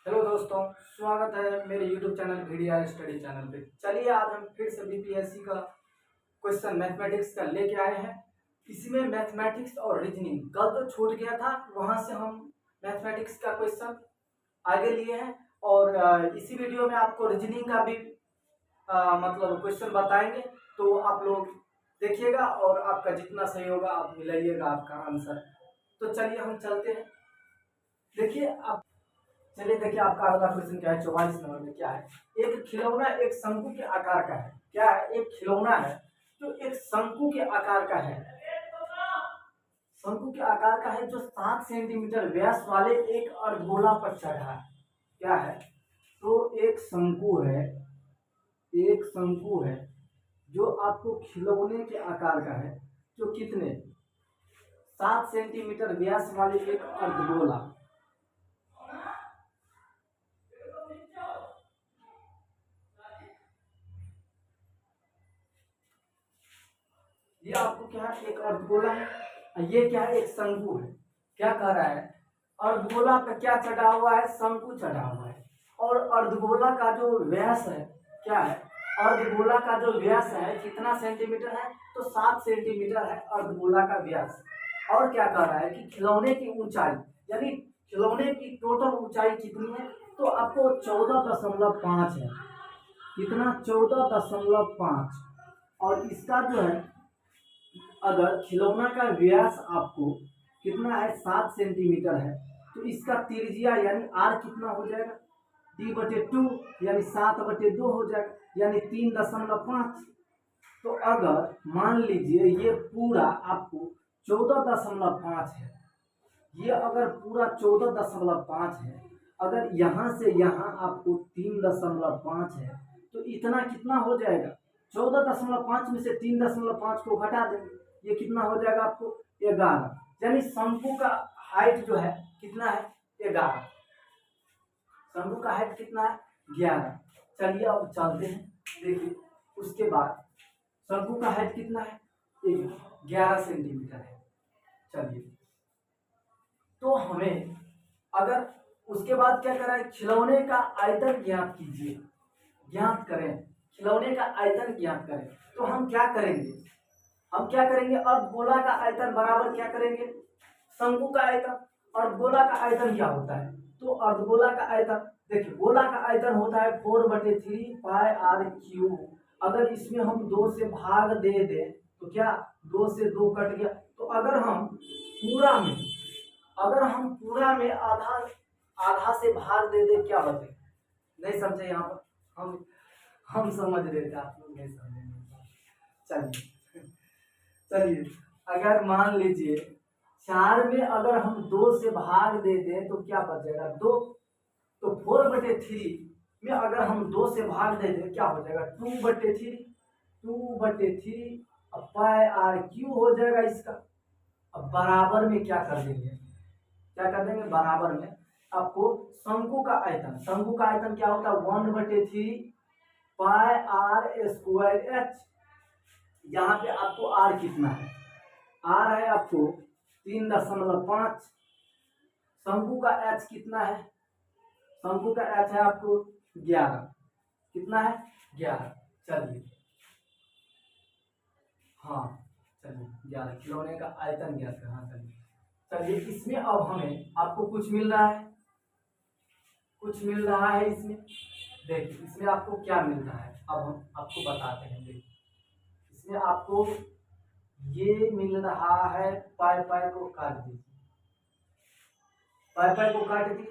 Hello दोस्तों, स्वागत है मेरे YouTube channel VDR study channel पे। चलिए आज हम फिर से बीपीएससी का क्वेश्चन मैथमेटिक्स का लेके आए हैं। इसमें मैथमेटिक्स और रीजनिंग कल तो छूट गया था, वहां से हम मैथमेटिक्स का क्वेश्चन आगे लिए हैं और इसी वीडियो में आपको रीजनिंग का भी मतलब क्वेश्चन बताएंगे। तो आप लोग देखिएगा और आपका जितना सही होगा आप मिलाइएगा आपका आंसर। तो चलिए हम चलते हैं। देखिए आप चलिए देखिए आपका अगला क्वेश्चन क्या है। 44 नंबर में क्या है, एक खिलौना एक शंकु के आकार का है। क्या है, एक खिलौना है जो एक शंकु के आकार का है। शंकु के आकार का है जो 7 सेंटीमीटर व्यास वाले एक अर्धगोला पर चढ़ा है। क्या है, तो एक शंकु है, एक शंकु है जो आपको खिलौने के आकार का है, जो कितने 7 सेंटीमीटर व्यास वाले एक अर्धगोला। ये आपको क्या है, एक अर्धगोला है, ये क्या है, एक शंकु है। क्या कह रहा है, अर्धगोला पे क्या चढ़ा हुआ है, शंकु चढ़ा हुआ है। और अर्धगोला का जो व्यास है, क्या है, अर्धगोला का जो व्यास है कितना सेंटीमीटर है, तो 7 सेंटीमीटर है अर्धगोला का व्यास। और क्या कह रहा है कि खिलौने की ऊंचाई, यानी खिलौने की टोटल ऊंचाई कितनी है, तो आपको 14.5 है। कितना, 14.5। और इसका जो है, अगर खिलौना का व्यास आपको कितना है, 7 सेंटीमीटर है, तो इसका त्रिज्या यानी आर कितना हो जाएगा, d/2 यानी 7/2 हो जाएगा, यानी 3.5। तो अगर मान लीजिए ये पूरा आपको 14.5 है, ये अगर पूरा 14.5 है, अगर यहाँ से यहाँ आपको 3.5 है, तो इतना कितना हो जाएगा, 14.5 में से 3.5 को घटा देंगे, ये कितना हो जाएगा आपको 11। यानी शंकु का हाइट जो है कितना है, 11। शंकु का हाइट कितना है, 11। चलिए अब चलते हैं। देखिए उसके बाद शंकु का हाइट कितना है, 11 सेंटीमीटर है। चलिए तो हमें अगर उसके बाद क्या करा है, खिलौने का आयतन ज्ञात कीजिए, ज्ञात करें, खिलौने का आयतन ज्ञात करें। तो हम क्या करेंगे, हम क्या करेंगे, अर्धगोला का आयतन बराबर क्या करेंगे, शंकु का आयतन। अर्धगोला का आयतन क्या होता है, तो अर्धगोला का आयतन, देखिए गोला का आयतन होता है 4/3 पाई आर क्यूब। अगर इसमें हम 2 से भाग दे दें तो क्या, 2 से 2 कट गया। तो अगर हम पूरा में आधा आधा से भाग दे दे, क्या बचे, नहीं समझे यहाँ पर, हम समझ रहे थे, आप लोग नहीं समझे। चलिए चलिए अगर मान लीजिए 4 में अगर हम 2 से भाग दे दें तो क्या बचेगा, 2। तो 4/3 में अगर हम 2 से भाग दे दें क्या हो जाएगा, 2/3 अब पाई आर क्यू हो जाएगा इसका। अब बराबर में क्या कर देंगे, क्या कर देंगे, बराबर में आपको शंकु का आयतन, शंकु का आयतन क्या होता है, 1/3 पाई आर स्क्वायर एच। यहाँ पे आपको आर कितना है, आर है आपको 3.5। शंकु का एच कितना है, शंकु का एच है आपको 11। कितना है, 11। चलिए हाँ, चलिए 11 खिलौने का आयतन ज्ञात करना। चलिए चलिए इसमें अब हमें आपको कुछ मिल रहा है, कुछ मिल रहा है इसमें। देखिए इसमें आपको क्या मिल रहा है, अब हम आपको बताते हैं। देखिए इसमें आपको ये मिल रहा है, पाई पाई को काट दीजिए, पाई पाई को काट दिए।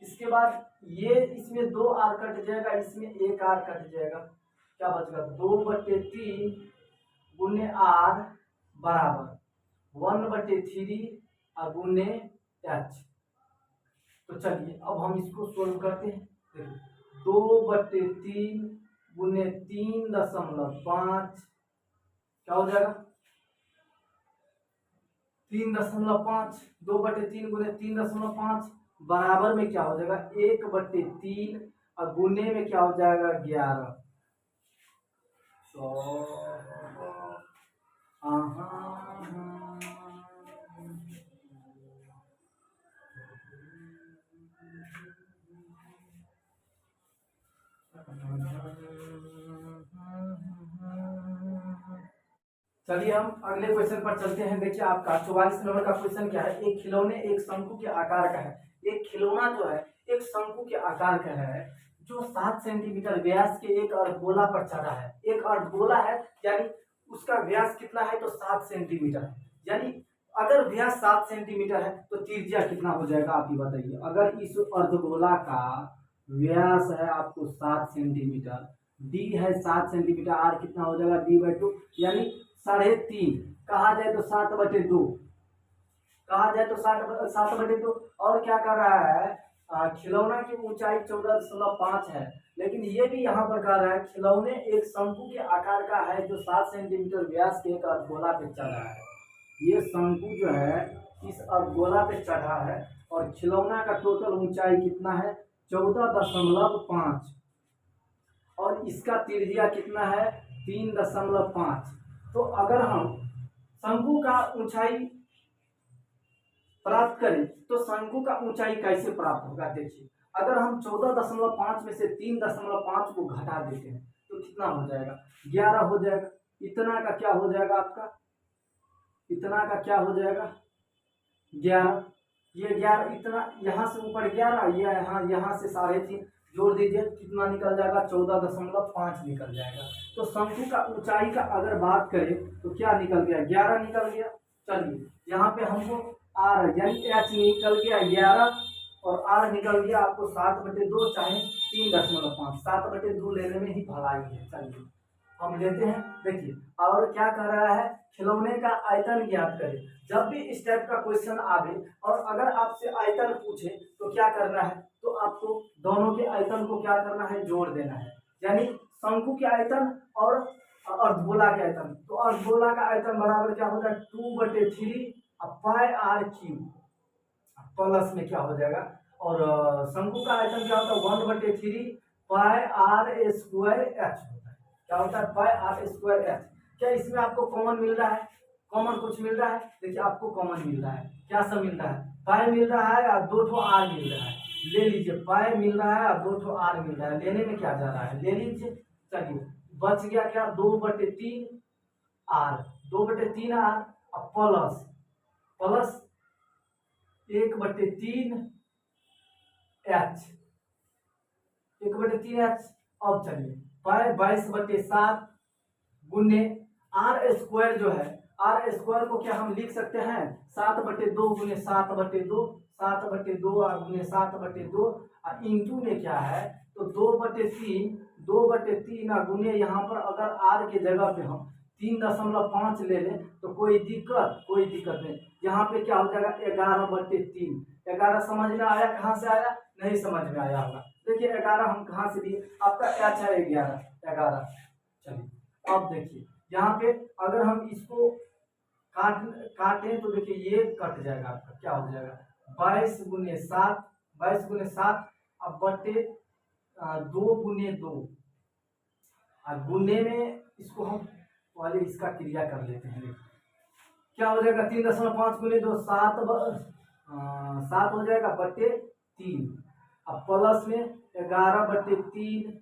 इसके बाद ये इसमें 2 आर कट जाएगा, इसमें 1 आर कट जाएगा, क्या बचेगा, 2/3 गुने आर बराबर 1/3 गुने एच। तो चलिए अब हम इसको सोल्व करते हैं। देखिए 2/3 गुने 3.5 क्या हो जाएगा, 3.5। 2/3 गुने 3.5 बराबर में क्या हो जाएगा, 1/3 और गुने में क्या हो जाएगा, 11। चलिए हम अगले क्वेश्चन पर चलते हैं। देखिए आपका 44 नंबर का क्वेश्चन क्या है, एक खिलौने एक शंकु के आकार का है। एक खिलौना जो है एक शंकु के आकार का है, जो 7 सेंटीमीटर व्यास के एक अर्धगोला पर चढ़ा है। एक अर्धगोला है यानी उसका व्यास कितना है, तो 7 सेंटीमीटर है। यानी अगर व्यास 7 सेंटीमीटर है तो त्रिज्या कितना हो जाएगा, आप ही बताइए। अगर इस अर्धगोला का व्यास है आपको 7 सेंटीमीटर, डी है 7 सेंटीमीटर, आर कितना हो जाएगा, d/2 यानी 3.5। कहा जाए तो 7/2, कहा जाए तो 7/2। और क्या कर रहा है, खिलौना की ऊंचाई 14.5 है। लेकिन ये भी यहाँ पर कह रहा है खिलौने एक शंकु के आकार का है, जो 7 सेंटीमीटर व्यास के एक अर्धगोला पे चढ़ा है। ये शंकु जो है इस अर्धगोला पे चढ़ा है और खिलौना का टोटल ऊंचाई कितना है, 14.5, और इसका त्रिज्या कितना है, 3.5। तो अगर हम शंकु का ऊंचाई प्राप्त करें तो शंकु का ऊंचाई कैसे प्राप्त होगा, देखिए। अगर हम 14.5 में से 3.5 को घटा देते हैं तो कितना हो जाएगा, 11 हो जाएगा। इतना का क्या हो जाएगा आपका, इतना का क्या हो जाएगा, 11। ये 11, इतना यहाँ से ऊपर 11, ये यहाँ से 3.5 जोड़ दीजिए, कितना निकल जाएगा, 14.5 निकल जाएगा। तो शंकु का ऊंचाई का अगर बात करें तो क्या निकल गया, 11 निकल गया। चलिए यहाँ पे हमको आर यानी एच निकल गया 11, और आर निकल गया आपको 7/2 चाहे 3.5। 7/2 लेने में ही भलाई है। चलिए हम लेते हैं। देखिए और क्या कर रहा है, खिलौने का आयतन ज्ञात करें। जब भी इस टाइप का क्वेश्चन आवे और अगर आपसे आयतन पूछे तो क्या करना है, तो आपको दोनों के आयतन को क्या करना है, जोड़ देना है। यानी शंकु के आयतन और अर्धगोला के आयतन, तो अर्धगोला का आयतन बराबर क्या हो जाएगा, 2/3 πr³ प्लस में क्या हो जाएगा, और शंकु का आयतन क्या होता है, 1/3 πr² h होता है। क्या होता है, πr² h। क्या इसमें आपको कॉमन मिल रहा है, कॉमन कुछ मिल रहा है, देखिए आपको कॉमन मिल रहा है। क्या सब मिल रहा है, पाई मिल रहा है और 2 ठो आर मिल रहा है। ले लीजिए, पाई मिल रहा है और 2 ठो आर मिल रहा है, लेने में क्या जा रहा है, ले लीजिए। चलिए बच गया क्या, 2/3 R, 2/3 R plus 1/3 H, 1/3 H. अब चलिए पाई 22/7 गुने r² जो है, r² को क्या हम लिख सकते हैं, 7/2 गुने 7/2, 7/2 और गुने 7/2, और इंटू में क्या है, तो 2/3 और गुने यहाँ पर अगर r के जगह पे हम 3.5 ले लें तो कोई दिक्कत नहीं। यहाँ पे क्या हो जाएगा, 11/3। 11 समझ में आया, कहाँ से आया, नहीं समझ में आया होगा। देखिए 11 हम कहाँ से दिए, आपका एच है 11। चलिए अब देखिए यहाँ पे अगर हम इसको काटें तो देखिए ये कट जाएगा आपका, क्या हो जाएगा, 22/7 अब बटे 2/2, और गुने में इसको हम पहले इसका क्रिया कर लेते हैं। क्या हो जाएगा, 3.5 गुने 2 7 हो जाएगा बटे 3, अब प्लस में 11/3।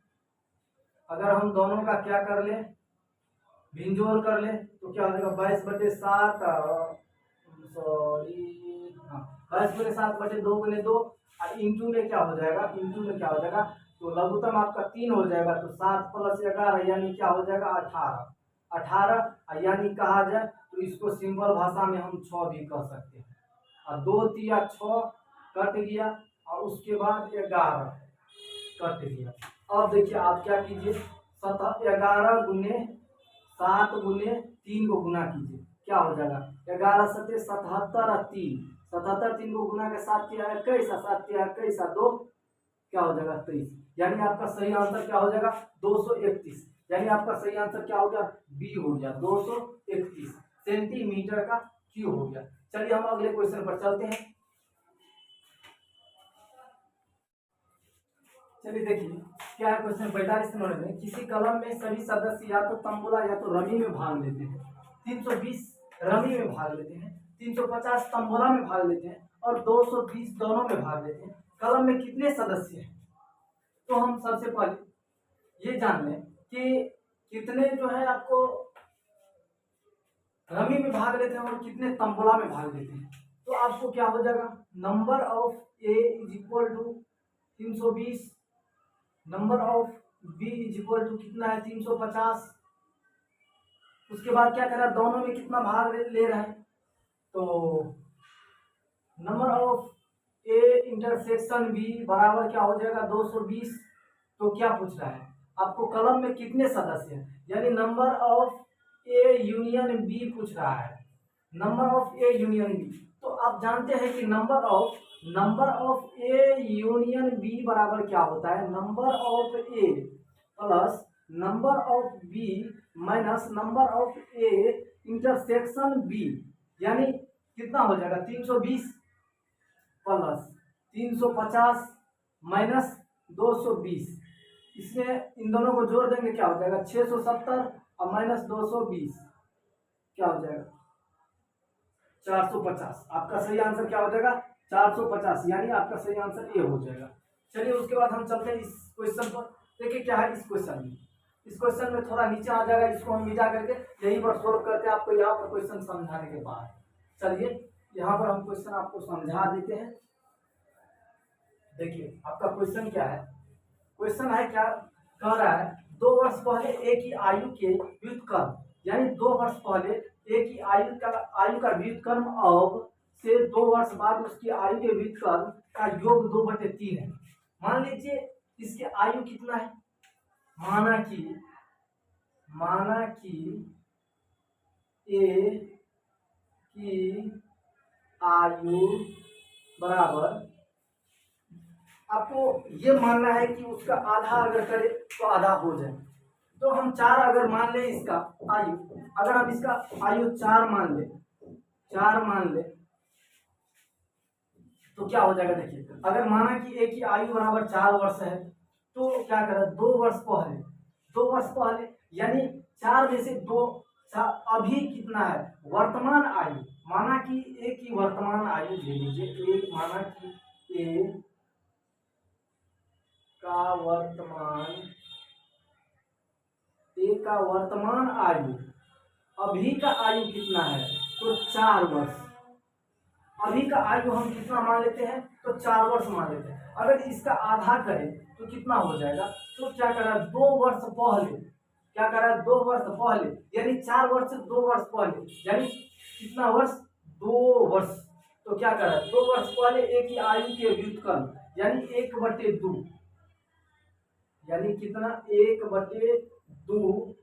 अगर हम दोनों का क्या कर ले, भिंजोर कर ले तो क्या हो जाएगा, 22/7 22/7/2 गुने 2, और इंटू में क्या हो जाएगा, तो लघुत्तम आपका 3 हो जाएगा, तो 7 + 11 यानी क्या हो जाएगा, 18, यानी कहा जाए तो इसको सिंपल भाषा में हम 6 भी कह सकते हैं। और 2 तिया 6 कट गया, और उसके बाद 11 कट गया। अब देखिए आप क्या कीजिए, 11 गुने 7 गुने 3 को गुना कीजिए, क्या हो जाएगा, 11 7 77 और 3, 77 3 को गुना के 7 किया 21, 7 किया 21 और 2 क्या हो जाएगा, 23। यानी आपका सही आंसर क्या हो जाएगा, 231। यानी आपका सही आंसर क्या हो गया, बी हो गया, 231 सेंटीमीटर का क्यूब हो गया। चलिए हम अगले क्वेश्चन पर चलते हैं। चलिए देखिए क्या है क्वेश्चन 45 नंबर में, किसी कलम में सभी सदस्य या तो तंबोला या तो रमी में भाग लेते हैं। 320 रमी में भाग लेते हैं, 350 तंबोला में भाग लेते हैं, और 220 दोनों में भाग लेते हैं। कलम में कितने सदस्य हैं, तो हम सबसे पहले ये जान लें कि कितने जो है आपको रमी में भाग लेते हैं और कितने तंबोला में भाग लेते हैं। तो आपको क्या हो जाएगा, number of A is equal to 320, number of B is equal to कितना है 350। उसके बाद क्या करा, दोनों में कितना भाग ले रहा है, तो number of A intersection B बराबर क्या हो जाएगा 220। तो क्या पूछ रहा है आपको, कलम में कितने सदस्य हैं, यानी number of A union B पूछ रहा है, number of A union B. तो आप जानते हैं कि number of A union B बराबर क्या होता है, number of A plus number of B minus number of A intersection B, यानी कितना हो जाएगा 320 प्लस 350 माइनस 220। इसमें इन दोनों को जोड़ देंगे क्या हो जाएगा 670 और माइनस 220 क्या हो जाएगा 450। आपका सही आंसर क्या हो जाएगा 450, यानी आपका सही आंसर ये हो जाएगा। चलिए उसके बाद हम चलते हैं इस क्वेश्चन पर। देखिए क्या है इस क्वेश्चन में, इस क्वेश्चन में थोड़ा नीचे आ जाएगा, इसको हम मिटा करके यहीं पर सोल्व करते हैं आपको यहाँ पर क्वेश्चन समझाने के बाद। चलिए यहाँ पर हम क्वेश्चन आपको समझा देते हैं। देखिए आपका क्वेश्चन क्या है, क्वेश्चन है क्या कह रहा है 2 वर्ष पहले एक ही आयु के व्युत्क्रम, यानी 2 वर्ष पहले एक ही आयु का व्युत्क्रम अब से 2 वर्ष बाद उसकी आयु के व्युत्क्रम का योग 2/3 है। मान लीजिए इसके आयु कितना है, माना कि ए की आयु बराबर, आपको ये मानना है कि उसका आधा अगर करे तो आधा हो जाए। तो हम 4 अगर मान ले इसका आयु, अगर हम इसका आयु 4 मान ले तो क्या हो जाएगा। देखिए अगर माना कि एक ही आयु बराबर 4 वर्ष है तो क्या करें 2 वर्ष पहले यानी 4 में से 2, अभी कितना है वर्तमान आयु, माना कि एक की वर्तमान आयु ले लीजिए, एक माना कि ए का वर्तमान आयु, अभी का आयु कितना है तो 4 वर्ष। अभी का आयु हम कितना मान लेते हैं तो 4 वर्ष मान लेते हैं। अगर इसका आधा करें तो कितना हो जाएगा, तो क्या करा 2 वर्ष पहले, क्या करा 2 वर्ष पहले, यानी 4 वर्ष से 2 वर्ष पहले, यानी कितना वर्ष 2 वर्ष। तो क्या करा 2 वर्ष पहले एक ही आयु के व्युत्क्रम यानी 1/2, यानी कितना 1/2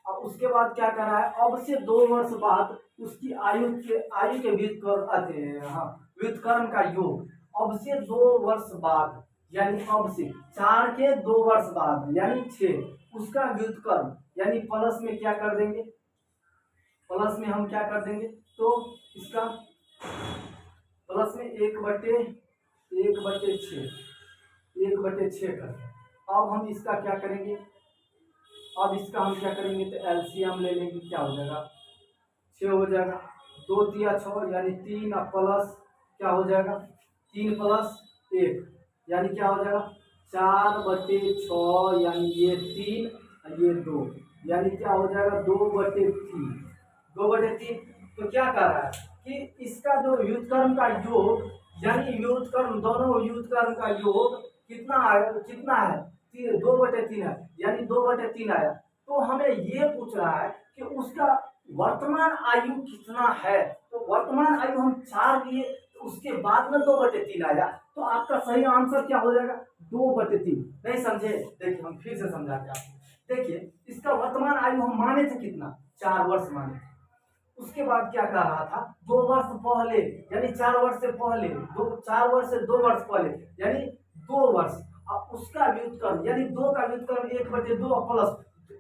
और उसके बाद क्या कर रहा है, अब से 2 वर्ष बाद उसकी आयु के व्युत्क्रम का योग, अब से 2 वर्ष बाद, यानी अब से 4 के 2 वर्ष बाद यानी 6, उसका व्युत्क्रम यानी प्लस में क्या कर देंगे, प्लस में हम क्या कर देंगे तो इसका प्लस में 1/6 कर। अब हम इसका क्या करेंगे, अब इसका हम क्या करेंगे तो एलसीएम ले लेंगे, क्या हो जाएगा 6 हो जाएगा, 2 तिया 6 यानी 3 और प्लस क्या हो जाएगा 3 + 1 यानी क्या हो जाएगा 4/6, यानी ये 3 और ये 2 यानी क्या हो जाएगा 2/3। तो क्या कर रहा है कि इसका जो व्युत्क्रम का योग, यानी व्युत्क्रम दोनों व्युत्क्रम का योग कितना है 2/3 है, यानी 2/3 आया। तो हमें ये पूछ रहा है कि उसका वर्तमान आयु कितना है, तो वर्तमान आयु हम 4 लिए तो उसके बाद में 2/3 आया, तो आपका सही आंसर क्या हो जाएगा 2/3। नहीं समझे, देखिए हम फिर से समझाते हैं आपको। देखिए इसका वर्तमान आयु हम माने थे कितना 4 वर्ष माने थे, उसके बाद क्या कर रहा था 2 वर्ष पहले, यानी 4 वर्ष से पहले 4 वर्ष से 2 वर्ष पहले यानी 2 वर्ष, अब उसका व्युत्क्रम यानी 2 का व्युत्क्रम 1/2 प्लस,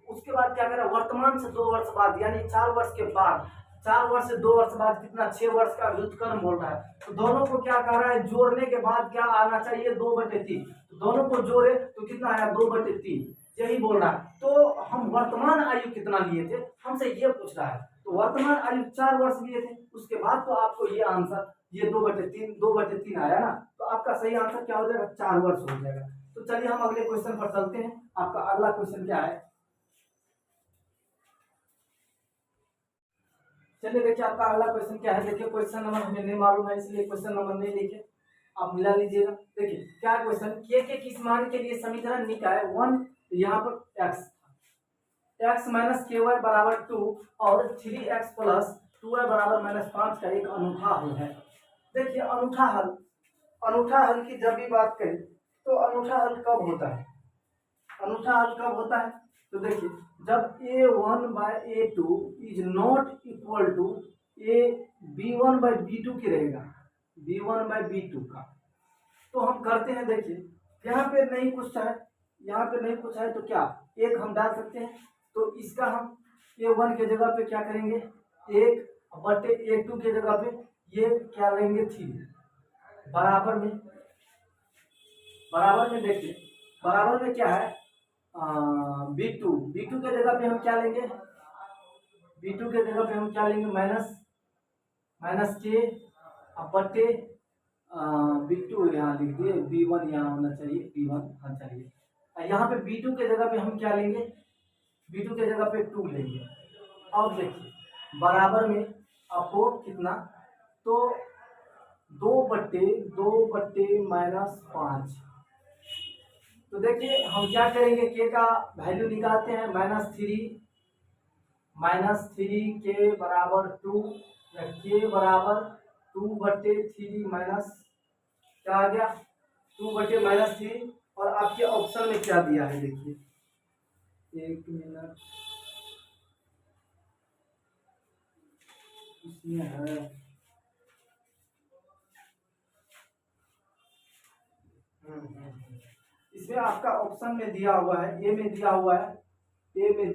उसके बाद क्या करें वर्तमान से 2 वर्ष बाद यानी 4 वर्ष के बाद, 4 वर्ष से 2 वर्ष बाद कितना 6 वर्ष का व्युत्क्रम बोल रहा है। तो दोनों को क्या कर रहा है जोड़ने के बाद क्या आना चाहिए 2/3, तो दोनों को जोड़े तो कितना आया 2/3, यही बोल रहा है। तो हम वर्तमान आयु कितना लिए थे हमसे ये पूछ रहा है, तो वर्तमान आयु 4 वर्ष लिए थे, उसके बाद तो आपको ये आंसर ये 2/3 आया ना, तो आपका सही आंसर क्या हो जाएगा 4 वर्ष हो जाएगा। तो तो चलिए हम अगले क्वेश्चन पर चलते हैं। आपका अगला क्वेश्चन क्या है, चलिए देखिए आपका अगला क्वेश्चन क्या है। देखिए क्वेश्चन नंबर हमें नहीं मालूम है, इसलिए क्वेश्चन नंबर नहीं लिखे, आप मिला लीजिएगा। देखिए क्या क्वेश्चन, के किस मान के लिए समीकरण निकाय 1, यहाँ पर x माइनस के वाई बराबर 2 और 3x प्लस 2y बराबर -5 का एक अनूठा हल है। देखिए अनूठा हल की जब भी बात करें तो अनूठा हल कब होता है, अनूठा हल कब होता है, तो देखिए जब a1/a2 is not equal to b1/b2 की रहेगा, b1/b2 का, तो हम करते हैं। देखिए यहाँ पे नहीं कुछ है, यहाँ पे नहीं कुछ है, तो क्या एक हम डाल सकते हैं, तो इसका हम a1 के जगह पे क्या करेंगे 1/a2 के जगह पे ये क्या लेंगे 3, बराबर में देखिए बराबर में क्या है b2 के जगह पे हम क्या लेंगे, b2 के जगह पे हम क्या लेंगे माइनस के बटे b2 यहाँ लिख दिए, b1 यहाँ होना चाहिए, b1 हाँ चलिए। यहाँ पे b2 के जगह पे हम क्या लेंगे, b2 के जगह पे 2 लेंगे। अब देखिए बराबर में आपको कितना, तो 2/2 -5, तो देखिए हम क्या करेंगे, के का वैल्यू निकालते हैं -3 के बराबर 2, या के बराबर 2/3 माइनस क्या आ गया 2/-3, और आपके ऑप्शन में क्या दिया है देखिए, एक मिनट इसमें है, इसमें आपका ऑप्शन में दिया हुआ है, ए में दिया हुआ है, ए में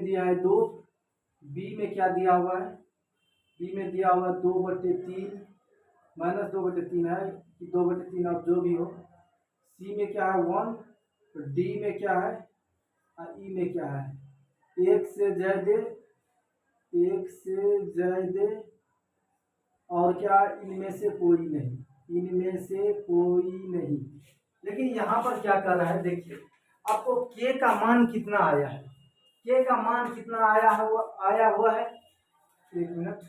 दिया है 2, बी में क्या दिया हुआ है, बी में दिया हुआ है 2/3 -2/3 है कि 2/3 अब जो भी हो, सी में क्या है 1, डी में क्या है और ई में क्या है, एक से ज्यादा और क्या इनमें से कोई नहीं। लेकिन यहाँ पर क्या कर रहा है, देखिए आपको के का मान कितना आया है, के का मान कितना आया है, वो आया हुआ है, एक मिनट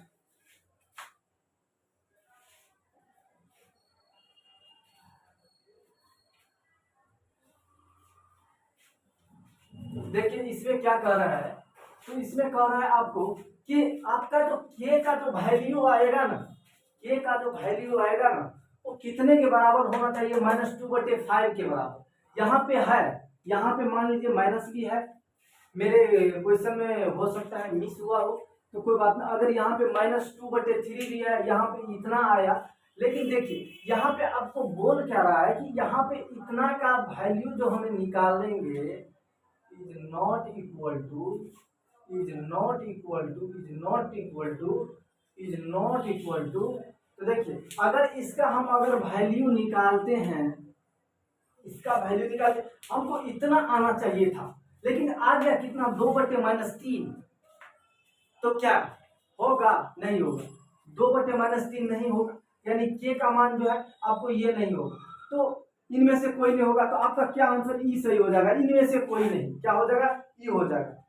देखिए इसमें क्या कर रहा है, तो इसमें कह रहा है आपको कि आपका जो के का जो वैल्यू आएगा ना, के का जो वैल्यू आएगा ना वो कितने के बराबर होना चाहिए, -2/5 के बराबर। यहाँ पे है, यहाँ पे मान लीजिए माइनस भी है, मेरे क्वेश्चन में हो सकता है मिस हुआ हो, तो कोई बात नहीं। अगर यहाँ पे -2/3 भी है, यहाँ पे इतना आया, लेकिन देखिए यहाँ पे आपको बोल क्या रहा है कि यहाँ पे इतना का वैल्यू जो हमें निकालेंगे इज नॉट इक्वल टू, तो देखिए अगर इसका हम वैल्यू निकालते हैं, इसका वैल्यू निकालते हमको इतना आना चाहिए था, लेकिन आ गया कितना 2/-3, तो क्या होगा, नहीं होगा, 2/-3 नहीं होगा, यानी के का मान जो है आपको ये नहीं होगा, तो इनमें से कोई नहीं होगा, तो आपका क्या आंसर ई सही हो जाएगा, इनमें से कोई नहीं, क्या हो जाएगा ई हो जाएगा।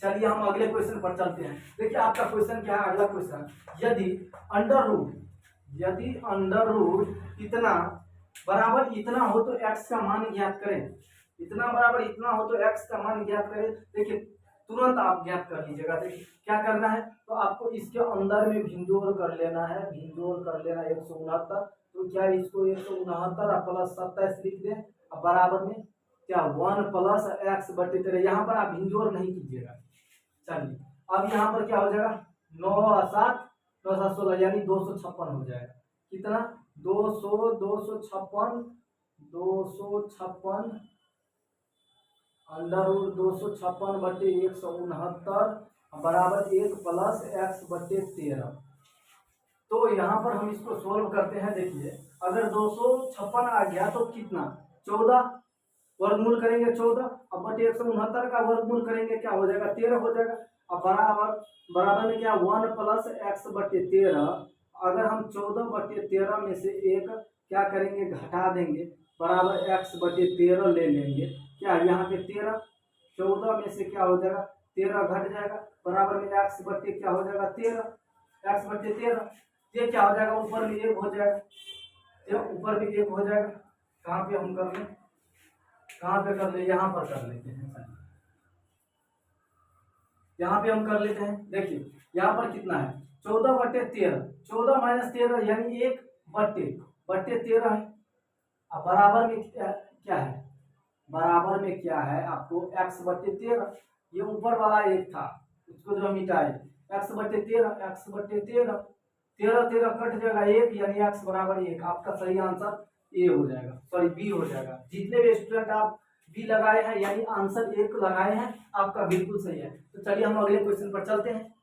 चलिए हम अगले क्वेश्चन पर चलते हैं। देखिए आपका क्वेश्चन क्या है, अगला क्वेश्चन, यदि अंडर रूट इतना बराबर इतना हो तो x का मान ज्ञात करें, इतना बराबर इतना हो तो x का मान ज्ञात करें। देखिए तुरंत आप ज्ञात कर लीजिएगा। देखिए क्या करना है, तो आपको इसके अंदर में भिंजोर कर लेना है, 169, तो क्या इसको 169 प्लस 27 लिख दें, बराबर में क्या 1 प्लस x/13, यहाँ पर आप भिंजोर नहीं कीजिएगा। चलिए अब यहाँ पर क्या हो जाएगा 9 और 7 9 7 16 यानी 256 हो जाएगा, कितना 256 अंडर रूट 256/169 बराबर 1 प्लस x/13। तो यहाँ पर हम इसको सोल्व करते हैं। देखिए अगर 256 आ गया तो कितना 14, वर्गमूल करेंगे 14, अब बटे 169 का वर्गमूल करेंगे क्या हो जाएगा 13 हो जाएगा। अब बराबर में क्या 1 प्लस x/13 अगर हम 14/13 में से एक क्या करेंगे, घटा देंगे, बराबर x/13 ले लेंगे। क्या यहाँ पे 13, 14 में से क्या हो जाएगा, 13 घट जाएगा, बराबर में x बट्टे क्या हो जाएगा, 13, x/13। ये क्या हो जाएगा, ऊपर में 1 हो जाएगा, ये ऊपर में 1 हो जाएगा। कहाँ पे हम कर लें, कहाँ पे कर ले, यहाँ पर कर लेते हैं, यहाँ पे हम कर लेते हैं। देखिए यहाँ पर कितना है, 14/13, 14 - 13 यानी 1/13 है। अब बराबर में क्या है, बराबर में क्या है आपको, x/13। ये ऊपर वाला 1 था, उसको जो हम मिटाए, x/13, x/13, 13 13 कट जाएगा 1, यानी x बराबर 1। आपका सही आंसर ए हो जाएगा, सॉरी बी हो जाएगा। जितने भी स्टूडेंट आप बी लगाए हैं यानी आंसर 1 लगाए हैं, आपका बिल्कुल सही है। तो चलिए हम अगले क्वेश्चन पर चलते हैं।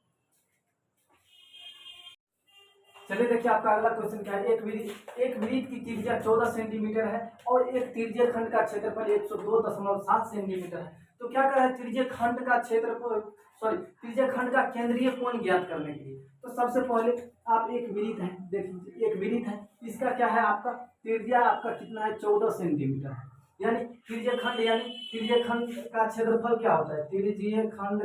चलिए देखिए आपका अगला क्वेश्चन क्या है। एक वृत्त की त्रिज्या 14 सेंटीमीटर है और एक त्रिज्य खंड का क्षेत्रफल 102.7 सेंटीमीटर है। तो क्या कर रहा है, त्रिज्य खंड का क्षेत्रफल, सॉरी त्रिज्य खंड का केंद्रीय कोण ज्ञात करने के लिए। तो सबसे पहले आप एक वृत्त है, देखिए एक वृत्त है, इसका क्या है, आपका त्रिज्या आपका कितना है, 14 सेंटीमीटर है। यानी त्रिज्य खंड, यानी त्रिज्य खंड का क्षेत्रफल क्या होता है, त्रिज्य खंड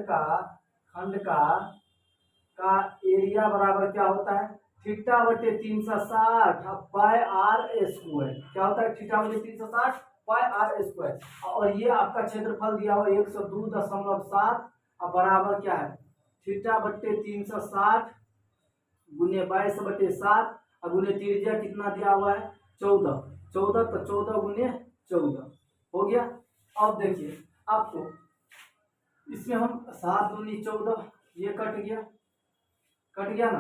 का एरिया बराबर क्या होता है, θ/360 बाय r स्क्वायर। क्या होता है, θ/360 बाय r स्क्वायर। और ये आपका क्षेत्रफल दिया हुआ 102.7 और बराबर क्या है, θ/360 गुने 22/7 और गुने त्रिज्या कितना दिया हुआ है, 14, तो 14 गुने 14 हो गया। अब देखिए आपको इसमें हम 7 दूनी 14, ये कट गया ना।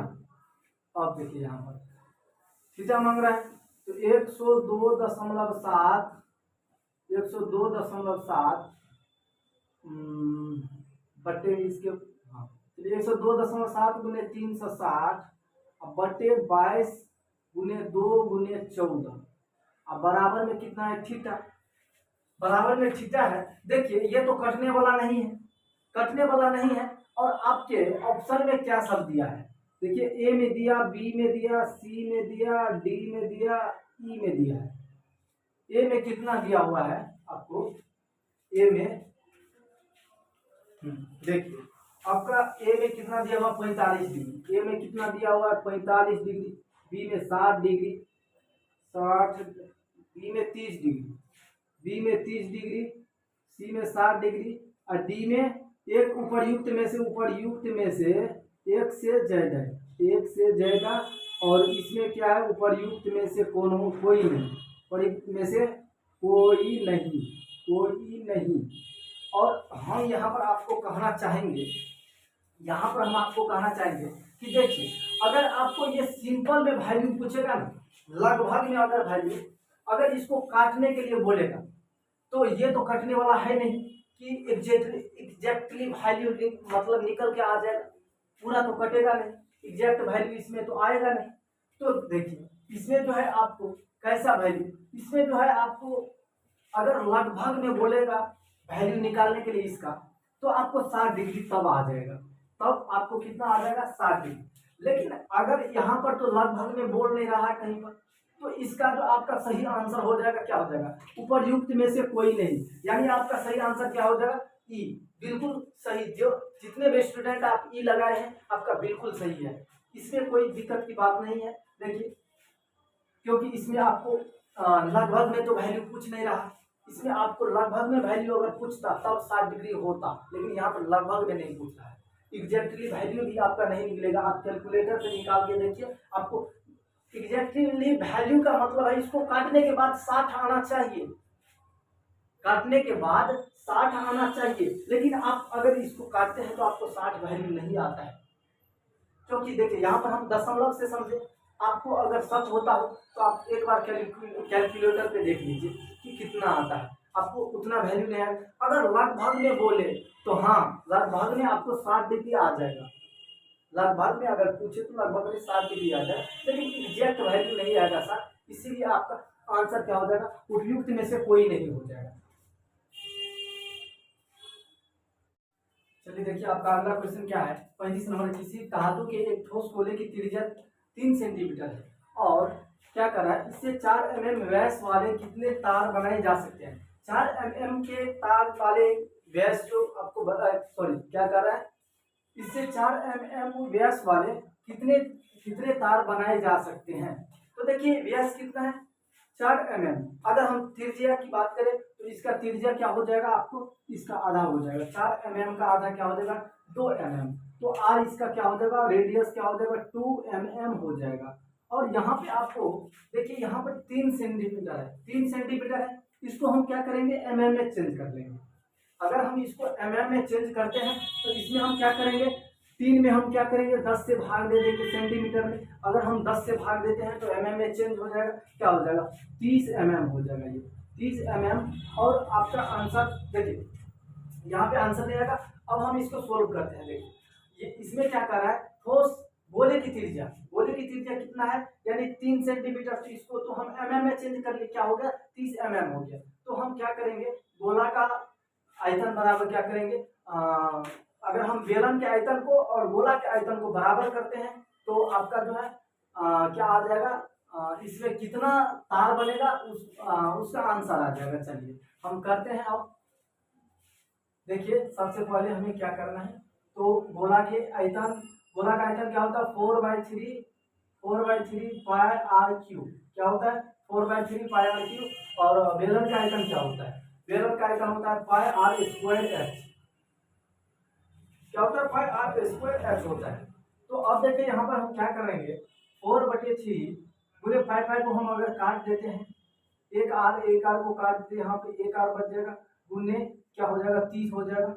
अब देखिए यहाँ पर थीटा मांग रहा है, तो 102.7 बट्टे इसके, हाँ 102.7 गुने 360 बट्टे 22 गुने 2 गुने 14 अब बराबर में कितना है, थीटा। बराबर में थीटा है। देखिए ये तो कटने वाला नहीं है, और आपके ऑप्शन में क्या सब दिया है, देखिए ए में दिया, बी में दिया, सी में दिया, डी में दिया, ई में दिया है। ए में कितना दिया हुआ है आपको, ए में देखिए आपका ए में कितना दिया हुआ, 45 डिग्री। ए में कितना दिया हुआ है, 45 डिग्री। बी में 60 डिग्री, 60, बी में 30 डिग्री, सी में 60 डिग्री और डी में एक उपर्युक्त में से एक से ज्यादा और इसमें क्या है, उपर्युक्त में से कोई नहीं, उपर्युक्त में से कोई नहीं। और हम यहाँ पर आपको कहना चाहेंगे, कि देखिए अगर आपको ये सिंपल में वैल्यू पूछेगा ना, लगभग में अगर वैल्यू, अगर इसको काटने के लिए बोलेगा तो ये तो कटने वाला है नहीं कि एग्जैक्टली वैल्यू मतलब निकल के आ जाएगा, पूरा तो कटेगा नहीं, एग्जैक्ट वैल्यू इसमें तो आएगा नहीं। तो देखिए इसमें जो है आपको कैसा वैल्यू, इसमें जो है आपको अगर लगभग में बोलेगा वैल्यू निकालने के लिए इसका, तो आपको 60 डिग्री तब आ जाएगा, तब आपको कितना आ जाएगा, 60 डिग्री। लेकिन अगर यहाँ पर तो लगभग में बोल नहीं रहा है कहीं पर, तो इसका जो आपका सही आंसर हो जाएगा, क्या हो जाएगा, उपर्युक्त में से कोई नहीं, यानी आपका सही आंसर क्या हो जाएगा, ई। बिल्कुल सही, जो जितने भी स्टूडेंट आप ई लगाए हैं आपका बिल्कुल सही है, इसमें कोई दिक्कत की बात नहीं है। देखिए क्योंकि इसमें आपको लगभग में तो वैल्यू पूछ नहीं रहा, इसमें आपको लगभग में वैल्यू अगर पूछता तब 60 डिग्री होता, लेकिन यहाँ पर लगभग में नहीं पूछ रहा है, एग्जैक्टली वैल्यू भी आपका नहीं निकलेगा। आप कैलकुलेटर से निकाल के देखिए, आपको एग्जैक्टली वैल्यू का मतलब है इसको काटने के बाद 60 आना चाहिए, लेकिन आप अगर इसको काटते हैं तो आपको 60 वैल्यू नहीं आता है, क्योंकि देखिए यहाँ पर हम दशमलव से समझे। आपको अगर सच होता हो तो आप एक बार कैलकुलेटर पे देख लीजिए कि कितना आता है, आपको उतना वैल्यू नहीं आएगा। अगर लगभग में बोले तो हाँ, लगभग में आपको 60 डिग्री आ जाएगा, लगभग में अगर पूछे तो लगभग में 60 डिग्री आ जाए, लेकिन एग्जैक्ट वैल्यू नहीं आएगा सर, इसीलिए आपका आंसर क्या हो जाएगा, उपयुक्त में से कोई नहीं हो जाएगा। चलिए देखिए आपका अगला क्वेश्चन क्या है, 35 नंबर, किसी धातु के एक ठोस गोले की त्रिज्या 3 सेंटीमीटर है। और क्या कर रहा है, इससे 4 mm व्यास वाले कितने तार बनाए जा सकते हैं। 4 mm के तार वाले व्यास जो आपको सॉरी क्या कर रहा है, इससे 4 mm व्यास वाले कितने कितने तार बनाए जा सकते हैं। तो देखिए व्यास कितना है 4 mm। अगर हम त्रिज्या की बात करें तो इसका त्रिज्या क्या हो जाएगा, आपको इसका आधा हो जाएगा। 4 mm का आधा क्या हो जाएगा 2 mm। तो आर इसका क्या हो जाएगा, रेडियस क्या हो जाएगा 2 mm हो जाएगा। और यहाँ पे आपको देखिए यहाँ पर 3 सेंटीमीटर है, 3 सेंटीमीटर है, इसको हम क्या करेंगे mm में चेंज कर लेंगे। अगर हम इसको mm में चेंज करते हैं तो इसमें हम क्या करेंगे, 3 में हम क्या करेंगे 10 से भाग दे देंगे सेंटीमीटर में। अगर हम 10 से भाग देते हैं तो mm में चेंज हो जाएगा, क्या हो जाएगा 30 mm हो जाएगा, ये 30 mm। और आपका आंसर देखिए यहाँ पे आंसर नहीं आएगा। अब हम इसको सोल्व करते हैं। देखिए ये इसमें क्या कर रहा है, ठोस गोले की त्रिज्या कितना है, यानी 3 सेंटीमीटर। तो इसको तो हम mm में चेंज कर लिए, क्या हो गया 30 mm हो गया। तो हम क्या करेंगे, गोला का आयतन बराबर क्या करेंगे, अगर हम बेलन के आयतन को और गोला के आयतन को बराबर करते हैं तो आपका जो है क्या आ जाएगा, इसमें कितना तार बनेगा उसका आंसर आ जाएगा। चलिए हम करते हैं। अब देखिए सबसे पहले हमें क्या करना है, तो गोला का आयतन क्या होता है 4/3 पाई आर क्यू, क्या होता है 4/3 पाई आर क्यू। और बेलन का आयतन क्या होता है, बेलन का आयतन होता है पाई आर स्क्वायर एच, क्या होता है पाई आर स्क्वायर एच होता है। तो अब देखिए यहाँ पर हम क्या करेंगे, 4/3 पूरे पाई को हम अगर काट देते हैं, एक आर को काट देते हैं, यहाँ पे एक आर बच जाएगा, गुने क्या हो जाएगा 30 हो जाएगा,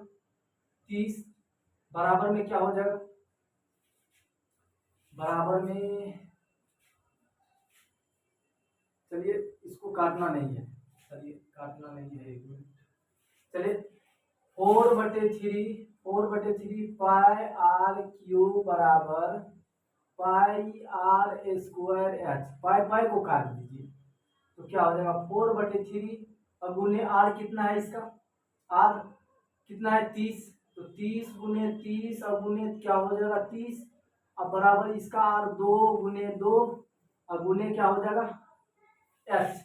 30 बराबर में क्या हो जाएगा, बराबर में चलिए इसको काटना नहीं है, चलिए काटना नहीं है, एक मिनट। चलिए 4/3 पाई आर क्यू बराबर पाई आर स्क्वायर एच। पाई को काट दीजिए तो क्या हो जाएगा 4/3 और गुने आर कितना है, इसका आर कितना है 30, तो 30 गुने 30 और गुने क्या हो जाएगा 30, अब बराबर इसका आर 2 गुने 2 और गुने क्या हो जाएगा एच।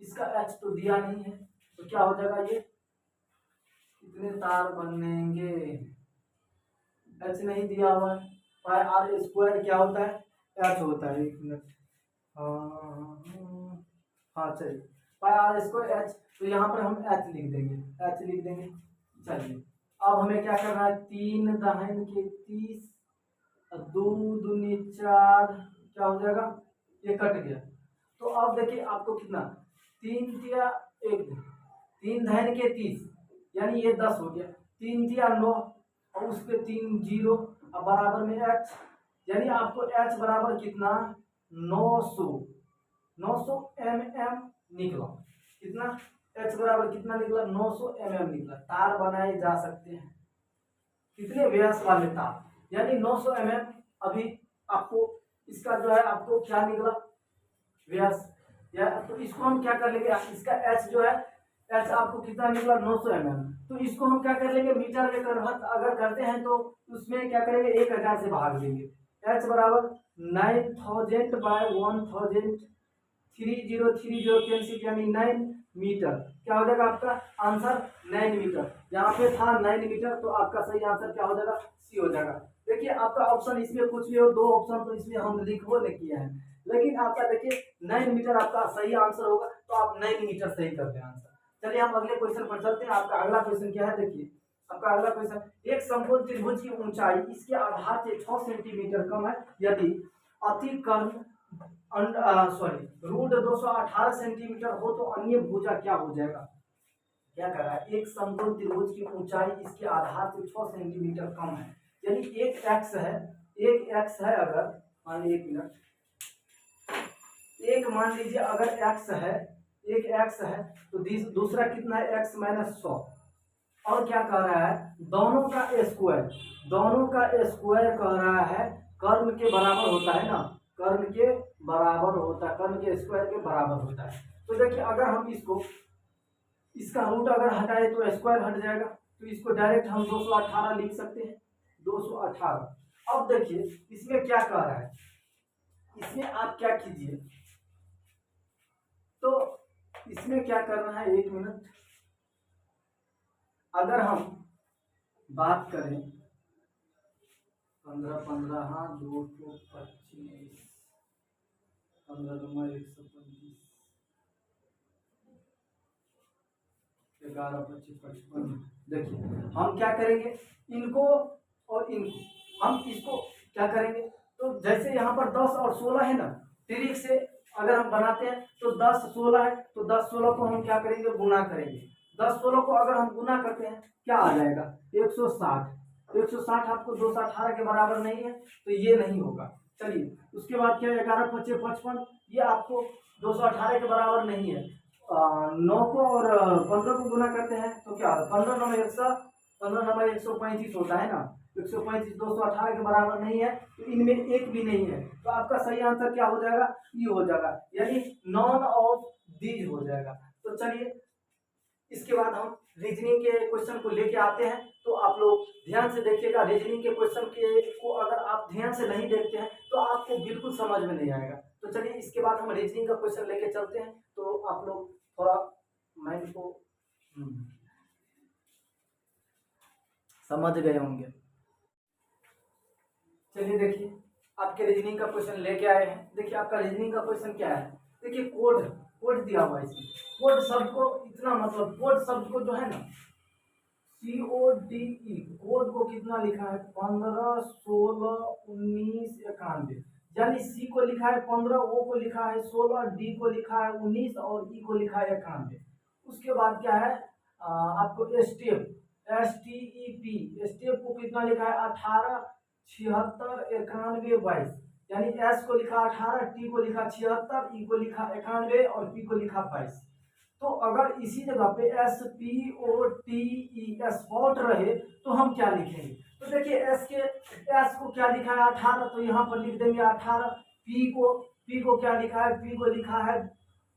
इसका एच तो दिया नहीं है तो क्या हो जाएगा, ये कितने तार बनेंगे, एच नहीं दिया हुआ है। पाई आर स्क्वायर क्या होता है एच होता है, एक मिनट, हाँ चलिए पाई आर स्क्वायर एच, तो यहाँ पर हम एच लिख देंगे, चलिए अब हमें क्या करना है, 3 दहन के 30 2 दूनी 4 क्या हो जाएगा, ये कट गया। तो अब देखिए आपको कितना 3 दिया 1 3 दहन के 30 यानी ये 10 हो गया, 3 दिया 9 और उस पे 3 0 अब बराबर में एच, यानी आपको एच बराबर कितना 900 mm निकला। कितना एच बराबर कितना निकला 900 mm निकला। तार बनाए जा सकते हैं कितने व्यास वाले तार, यानी 900 mm। अभी आपको इसका जो है आपको क्या निकला व्यास, या तो इसको हम क्या कर लेंगे, इसका एच जो है एच आपको कितना निकला 900 mm। तो इसको हम क्या कर लेंगे मीटर में कन्वर्ट अगर करते हैं तो उसमें क्या करेंगे 1000 से भाग देंगे। एच बराबर 9000/1000 3030 कैंसिल यानी 9 मीटर, क्या हो जाएगा आपका आंसर 9 मीटर। यहाँ पे था 9 मीटर तो आपका सही आंसर क्या हो जाएगा सी हो जाएगा। देखिए आपका ऑप्शन इसमें कुछ भी हो, 2 ऑप्शन तो इसमें हम लिखो नहीं किया है, लेकिन आपका देखिए 9 मीटर आपका सही आंसर होगा, तो आप 9 मीटर सही करते हैं आंसर। चलिए हम अगले क्वेश्चन पर चलते हैं। आपका अगला क्वेश्चन क्या है, देखिए आपका अगला क्वेश्चन, एक समकोण त्रिभुज की ऊंचाई इसके आधार से 6 सेंटीमीटर कम है, यदि अतिकर्ण रूट 218 सेंटीमीटर हो तो अन्य भुजा क्या हो जाएगा। क्या कर रहा है, एक समकोण त्रिभुज की ऊंचाई इसके आधार से 6 सेंटीमीटर कम है, यानी एक एक्स है अगर मान लीजिए, एक मिनट, एक मान लीजिए अगर एक्स है, एक एक्स है तो दूसरा कितना है x - 100। और क्या कह रहा है, दोनों का स्क्वायर कह रहा है कर्ण के बराबर होता है ना, कर्ण के स्क्वायर के बराबर होता है। तो देखिए अगर हम इसका रूट अगर हटाए तो स्क्वायर हट जाएगा, तो इसको डायरेक्ट हम 218 लिख सकते हैं, 218। अब देखिए इसमें क्या कह रहा है, इसमें आप क्या कीजिए, तो इसमें क्या करना है, 1 मिनट, अगर हम बात करें 15 15, हाँ 225, 15 दूना 125, 11 25 55। देखिए हम क्या करेंगे, इनको और इनको हम इसको क्या करेंगे, तो जैसे यहाँ पर 10 और 16 है ना, ट्रिक से अगर हम बनाते हैं तो 10 16 है, तो 10 16 को हम क्या करेंगे, गुना करेंगे। 10 16 को अगर हम गुना करते हैं क्या आ जाएगा, 160। 160 आपको 218 के बराबर नहीं है, तो ये नहीं होगा। चलिए उसके बाद क्या है, 11 25 55, ये आपको 218 के बराबर नहीं है। 9 को और 15 को गुना करते हैं तो क्या, 15 9 100, 15 9 135 होता है ना, 135 218 के बराबर नहीं है, तो इनमें एक भी नहीं है, तो आपका सही आंसर क्या हो जाएगा, ई हो जाएगा, यानी नॉन ऑफ दीज हो जाएगा। तो चलिए इसके बाद हम रीजनिंग के क्वेश्चन को लेके आते हैं, तो आप लोग ध्यान से देखिएगा। रीजनिंग के क्वेश्चन के को अगर आप ध्यान से नहीं देखते हैं तो आपको बिल्कुल समझ में नहीं आएगा। तो चलिए इसके बाद हम रीजनिंग का क्वेश्चन लेके चलते हैं, तो आप लोग थोड़ा माइंड को समझ गए होंगे। चलिए देखिए आपके रीजनिंग का क्वेश्चन लेके आए हैं। देखिए आपका रीजनिंग का क्वेश्चन क्या है, देखिए कोड कोड दिया हुआ है इसमें। कोड शब्द को इतना मतलब कोड शब्द को जो है ना, CODE, कोड को कितना लिखा है, 15 16 19 91, यानी सी को लिखा है 15, ओ को लिखा है 16, डी को लिखा है 19 और ई को लिखा है 91। उसके बाद क्या है, आपको स्टेप STEP, स्टेप को कितना लिखा है, 18 76 91 22, यानी एस को लिखा 18, टी को लिखा 76, ई को लिखा 91 और पी को लिखा 22। तो अगर इसी जगह पे SPOTE स्पॉट रहे तो हम क्या लिखेंगे, तो देखिए एस को क्या लिखा है 18, तो यहाँ पर लिख देंगे 18। पी को क्या लिखा है, पी को लिखा है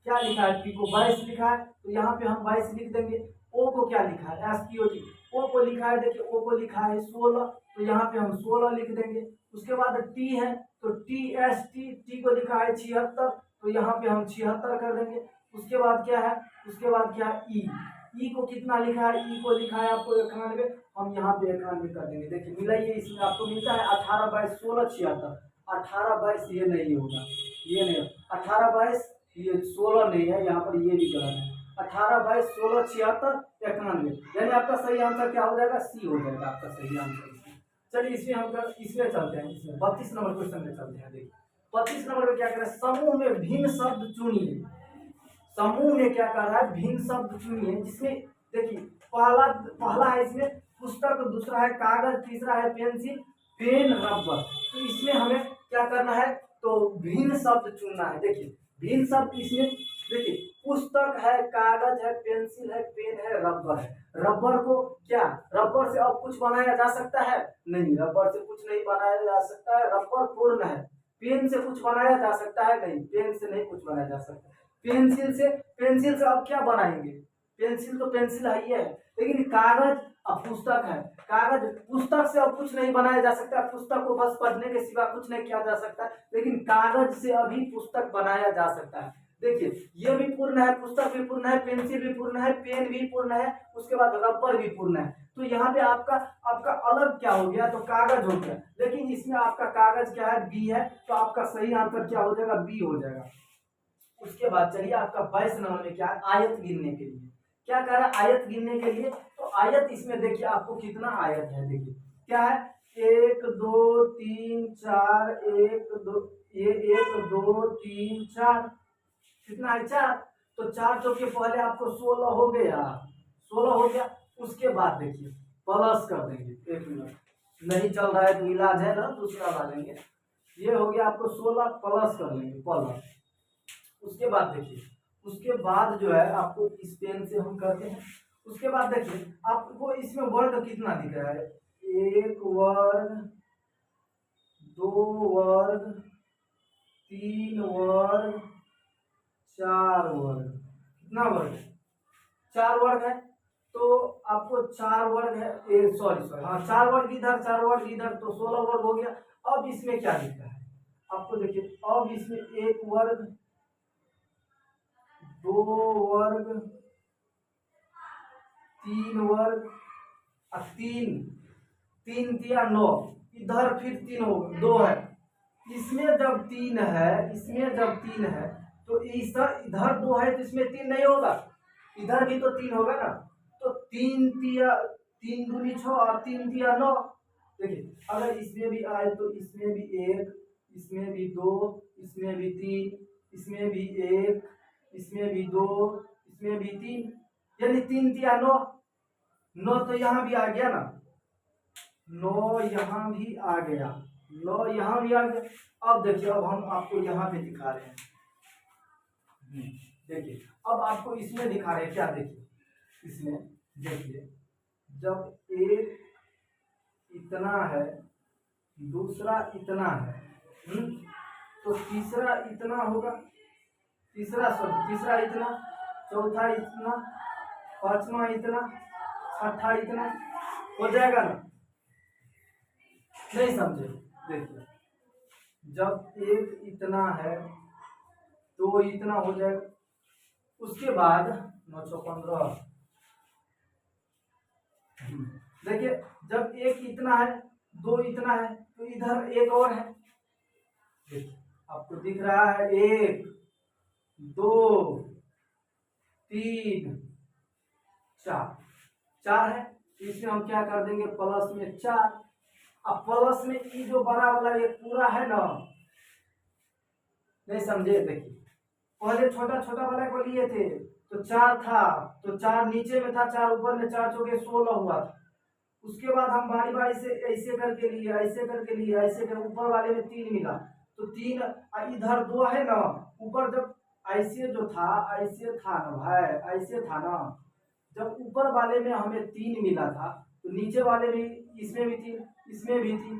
क्या लिखा है, पी को 22 लिखा है, तो यहाँ पे हम 22 लिख देंगे। ओ को क्या लिखा है, SPOT, ओ को लिखा है, देखिए ओ को लिखा है 16, तो यहाँ पे हम 16 लिख देंगे। उसके बाद टी है, तो टी को लिखा है 76, तो यहाँ पे हम 76 कर देंगे। उसके बाद क्या है, उसके बाद क्या है ई को कितना लिखा है, ई को लिखा है आपको 91, हम यहाँ पे 91 कर देंगे। देखिए मिलाइए, इसमें आपको मिलता है 18 22 16 76, 18 22 ये नहीं होगा, ये नहीं, 18 22 ये 16 नहीं है, यहाँ पर ये भी गलत है, 18 22 16 76 91, यानी आपका सही आंसर क्या हो जाएगा, सी हो जाएगा आपका सही आंसर। चलिए इसमें चलते हैं, इसमें 32 नंबर क्वेश्चन में चलते हैं। देखिए 32 नंबर में क्या कर रहा है, समूह में भिन्न शब्द चुनिए। समूह में क्या कर रहा है, भिन्न शब्द चुनिए, जिसमें देखिए पहला है इसमें पुस्तक, दूसरा है कागज, तीसरा है पेंसिल पेन रबर। तो इसमें हमें क्या करना है, तो भिन्न शब्द चुनना है। देखिए भिन्न शब्द इसमें देखिए पुस्तक है, कागज है, पेंसिल है, पेन है, रबर है। रबर को क्या, रबर से अब कुछ बनाया जा सकता है, नहीं, रबर से कुछ नहीं बनाया जा सकता है, रबर पूर्ण है। पेन से कुछ बनाया जा सकता है, नहीं, पेन से नहीं कुछ बनाया जा सकता। पेंसिल से अब क्या बनाएंगे, पेंसिल तो पेंसिल है ही है, लेकिन कागज अब पुस्तक है, कागज पुस्तक से अब कुछ नहीं बनाया जा सकता, पुस्तक को बस पढ़ने के सिवा कुछ नहीं किया जा सकता, लेकिन कागज से अभी पुस्तक बनाया जा सकता है। देखिए ये भी पूर्ण है, पुस्तक भी पूर्ण है, पेंसिल भी पूर्ण है, पेन भी पूर्ण है, उसके बाद रबर भी पूर्ण है। तो यहाँ पे आपका अलग क्या हो गया, तो कागज हो गया, लेकिन इसमें आपका कागज क्या है, बी है, तो आपका सही आंसर क्या हो जाएगा, बी हो जाएगा। उसके बाद चलिए आपका 22 नंबर में क्या है, आयत गिनने के लिए क्या कह रहा है, आयत गिनने के लिए। तो आयत इसमें देखिए आपको कितना आयत है, देखिए क्या है, 1 2 3 4, 1 2, ये 1 2 3 4, कितना है 4, तो 4 चौके पहले आपको 16 हो गया, 16 हो गया। उसके बाद देखिए प्लस कर देंगे, 1 मिनट नहीं चल रहा है तो इलाज है ना, दूसरा ला लेंगे। ये हो गया आपको 16 प्लस कर लेंगे, प्लस। उसके बाद देखिए, उसके बाद जो है आपको इस पेन से हम करते हैं। उसके बाद देखिए आपको इसमें वर्ग कितना दिख रहा है, 1 वर्ग 2 वर्ग 3 वर्ग 4 वर्ग, कितना वर्ग, 4 वर्ग है। तो आपको 4 वर्ग है, सॉरी हाँ 4 वर्ग इधर 4 वर्ग इधर, तो 16 वर्ग हो गया। अब इसमें क्या लिखा है, आपको देखिए अब इसमें एक वर्ग, दो वर्ग, तीन वर्ग और तीन, तीन दिया 9, इधर फिर तीन हो, दो है, इसमें जब तीन है, इसमें जब तीन है तो इधर दो है तो इसमें तीन नहीं होगा, इधर भी तो तीन होगा ना। तो तीन तिया, तीन दूनी 6 और तीन तिया 9। देखिए अगर इसमें भी आए तो इसमें भी एक, इसमें भी दो, इसमें भी तीन, इसमें भी एक, इसमें भी दो, इसमें भी तीन, यानी तीन तिया 9, 9 तो यहाँ भी आ गया ना, 9 यहाँ भी आ गया, 9 यहाँ भी आ गया। अब देखिए अब हम आपको यहाँ पे दिखा रहे हैं, देखिए अब आपको इसमें दिखा रहे हैं क्या, देखिए इसमें देखिए जब एक इतना है, दूसरा इतना है, तो तीसरा इतना होगा, तीसरा इतना, चौथा इतना, पांचवा इतना, छठा इतना, हो जाएगा ना, नहीं समझे। देखिए जब एक इतना है तो इतना हो जाएगा, उसके बाद 915, देखिए जब एक इतना है, दो इतना है तो इधर एक और है, देखिए आपको दिख रहा है, एक, दो, तीन, चार, चार है, इसमें हम क्या कर देंगे, प्लस में 4। अब प्लस में ये जो बड़ा वाला ये पूरा है ना, नहीं समझे। देखिए पहले छोटा छोटा वाला को लिए थे तो 4 था, तो 4 नीचे में था, 4 ऊपर में, 4 चौके 16 हुआ था। उसके बाद हम बारी बारी से ऐसे करके लिए, ऐसे करके लिए, ऐसे कर, ऊपर वाले में 3 मिला तो 3, इधर 2 है ना, ऊपर जब ऐसे जो था, ऐसे था ना भाई, ऐसे था ना, जब ऊपर वाले में हमें 3 मिला था तो नीचे वाले में इसमें भी 3, इसमें भी 3,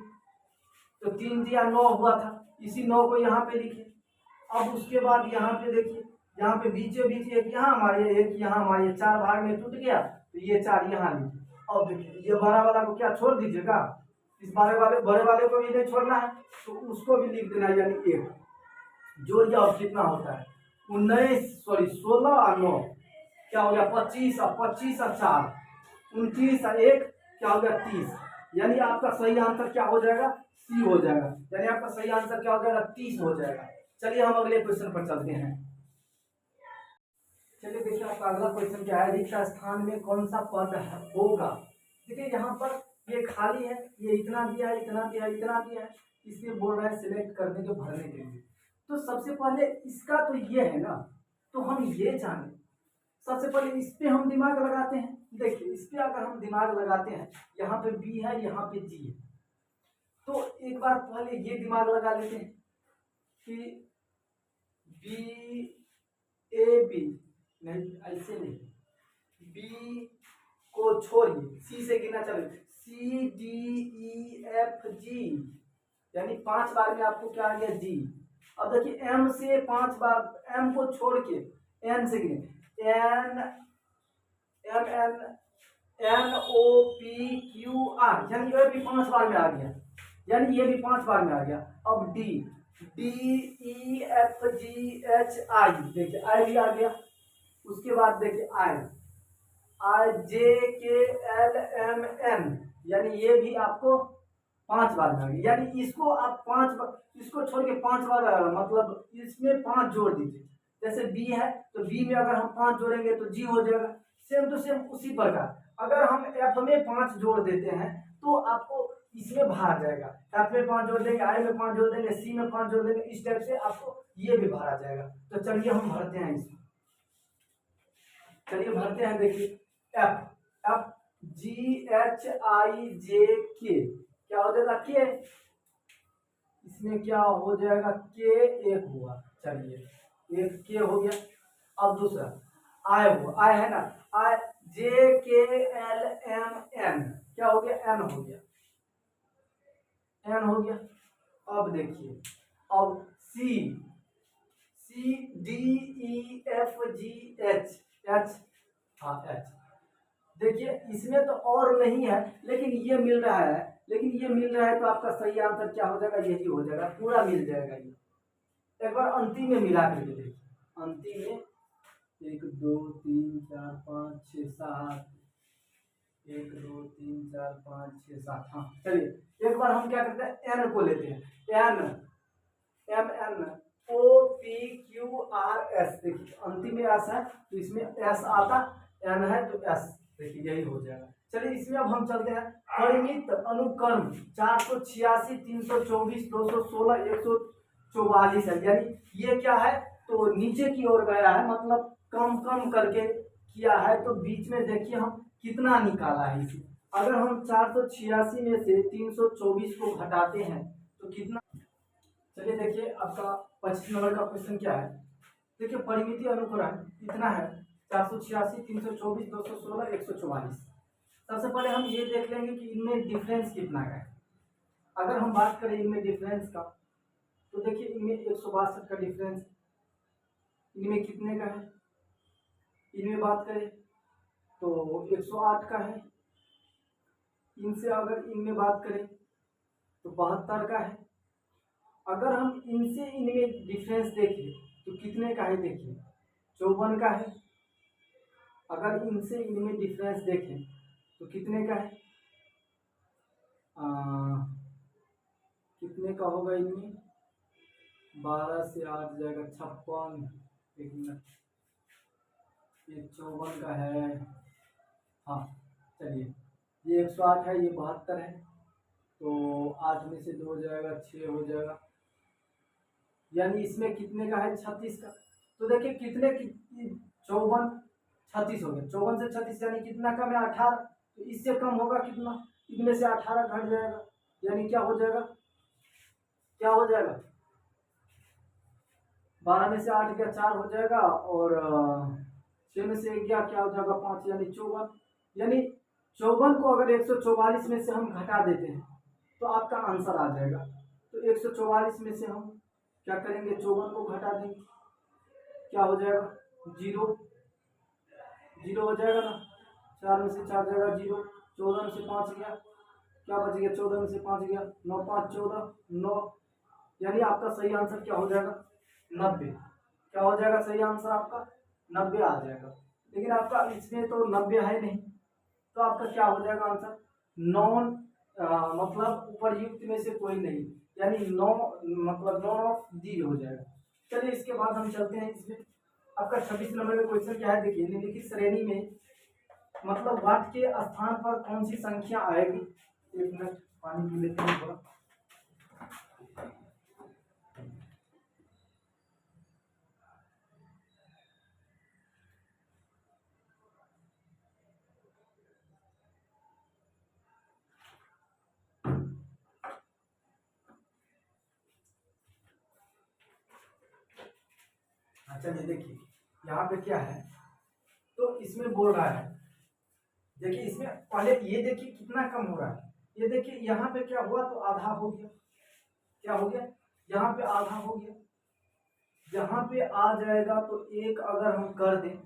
तो 3 दिया 9 हुआ था, इसी 9 को यहाँ पे लिखे। अब उसके बाद यहाँ पे देखिए, यहाँ पे बीचे बीच एक यहाँ हमारे, एक यहाँ हमारे, 4 भाग में टूट गया तो ये 4 यहाँ लिखे। अब देखिए ये बड़ा वाला को क्या छोड़ दीजिएगा, इस बड़े वाले को भी नहीं छोड़ना है तो उसको भी लिख देना, यानी 1 जोड़ दिया। अब कितना होता है, 16 और 9 क्या हो गया, 25 और 25 और 4 29 और 1 क्या हो गया, 30, यानी आपका सही आंसर क्या हो जाएगा, सी हो जाएगा, यानी आपका सही आंसर क्या हो जाएगा, 30 हो जाएगा। चलिए हम अगले क्वेश्चन पर चलते हैं। चलिए देखिए आपका अगला क्वेश्चन क्या है, रिक्त स्थान में कौन सा पद होगा। देखिए यहाँ पर ये खाली है, ये इतना दिया है, इतना दिया है, इतना दिया है, इसलिए बोल रहा है सिलेक्ट करने के, भरने के लिए। तो सबसे पहले इसका तो ये है ना, तो हम ये जाने, सबसे पहले इस पे हम दिमाग लगाते हैं। देखिए इस पे अगर हम दिमाग लगाते हैं, यहाँ पे बी है, यहाँ पे जी है, तो एक बार पहले ये दिमाग लगा लेते हैं कि बी ए बी, नहीं ऐसे नहीं, बी को छोड़िए, सी से गिना चले, सी डी ई एफ जी, यानी 5 बार में आपको क्या आ गया, जी। अब देखिए एम से 5 बार, एम को छोड़ के एन से गिने, N M N N O P Q R, यानी ये भी 5 बार में आ गया, यानी ये भी 5 बार में आ गया। अब D, D E F G H आई, देखिए आई भी आ गया। उसके बाद देखिए आई, आई जे के एल एम एन, यानी ये भी आपको 5 बार में आ गया, यानी इसको आप 5 बार, इसको छोड़ के 5 बार, मतलब इसमें 5 जोड़ दीजिए। जैसे बी है तो बी में अगर हम 5 जोड़ेंगे तो जी हो जाएगा, सेम टू सेम उसी प्रकार अगर हम एफ में 5 जोड़ देते हैं तो आपको इसमें भरा जाएगा, एफ में 5 जोड़ देंगे, आई में 5 जोड़ देंगे, सी में 5 जोड़ देंगे, इस टाइप से आपको ये भी भरा जाएगा। तो चलिए हम भरते हैं इसमें, चलिए भरते हैं। देखिए F, F G H I J K, क्या हो जाएगा, के, इसमें क्या हो जाएगा, के, एक हुआ, चलिए एक के हो गया। अब दूसरा आई हुआ, आई है ना, आई जे के एल एम एन, क्या हो गया, एन हो गया, एन हो गया। अब देखिए अब C, C D E F G H, H, हाँ एच, देखिए इसमें तो और नहीं है लेकिन ये मिल रहा है, लेकिन ये मिल रहा है तो आपका सही आंसर क्या हो जाएगा, यही हो जाएगा, पूरा मिल जाएगा ये। एक बार अंतिम में मिला करके देखिए, अंतिम में 1 2 3 4 5 6 7, 1 2 3 4 5 6 7। हाँ चलिए एक बार हम क्या करते हैं, एन को लेते हैं, N M N O P Q R S. देखिए अंतिम में एस है तो इसमें एस आता, एन है तो एस, देखिए यही हो जाएगा। चलिए इसमें अब हम चलते हैं परिमित अनुक्रम 486 324 216 144 है, यानी ये क्या है तो नीचे की ओर गया है, मतलब कम कम करके किया है, तो बीच में देखिए हम कितना निकाला है इसे। अगर हम 486 में से 324 को घटाते हैं तो कितना, चलिए देखिए आपका 25 नंबर का क्वेश्चन क्या है। देखिए परिमिति अनुक्रम कितना है, 486 324 216 144। सबसे पहले हम ये देख लेंगे कि इनमें डिफरेंस कितना का है। अगर हम बात करें इनमें डिफरेंस का, तो देखिए इनमें 162 का डिफरेंस, इनमें कितने का है, इनमें बात करें तो 108 का है। इनसे अगर इनमें बात करें तो 72 का है। अगर हम इनसे इनमें डिफरेंस देखें तो कितने का है, देखिए 54 का है। अगर इनसे इनमें डिफरेंस देखें तो कितने का है, कितने का होगा इनमें, 12 से 8 जाएगा 56, एक मिनट, ये 54 का है। हाँ चलिए ये 108 है, ये 72 है, तो 8 में से 2 हो जाएगा 6 हो जाएगा, यानी इसमें कितने का है 36 का। तो देखिए कितने की 54 36 हो गया, 54 से 36 यानी कितना कम है 18, तो इससे कम होगा कितना, इनमें से 18 घट जाएगा, यानी क्या हो जाएगा, क्या हो जाएगा 12 में से 8 गया 4 हो जाएगा, और 6 में से 1 गया क्या हो जाएगा 5, यानी 54। यानी 54 को अगर 144 में से हम घटा देते हैं तो आपका आंसर आ जाएगा। तो 144 में से हम क्या करेंगे, 54 को घटा देंगे, क्या हो जाएगा 0, 0 हो जाएगा ना, 4 में से 4 जाएगा 0, 14 में से 5 गया, क्या बच गया 14 में से 5 गया 9 5 14 9, यानी आपका सही आंसर क्या हो जाएगा 90। क्या हो जाएगा सही आंसर आपका 90 आ जाएगा। लेकिन आपका इसमें तो 90 है नहीं, तो आपका क्या हो जाएगा आंसर नॉन, मतलब उपरयुक्त में से कोई नहीं, यानी नो, मतलब नॉन ऑफ डी हो जाएगा। चलिए इसके बाद हम चलते हैं इसमें, आपका 26 नंबर का क्वेश्चन क्या है, देखिए निम्नलिखित श्रेणी में मतलब वाट के स्थान पर कौन सी संख्या आएगी। एक मिनट पानी पी लेते हैं थोड़ा। चलिए देखिए यहाँ पे क्या है, तो इसमें बोल रहा है, देखिए इसमें पहले ये देखिए कितना कम हो रहा है, ये देखिए यहाँ पे क्या हुआ तो आधा हो गया, क्या हो गया यहाँ पे आधा हो गया, यहाँ पे आ जाएगा तो एक अगर हम कर दें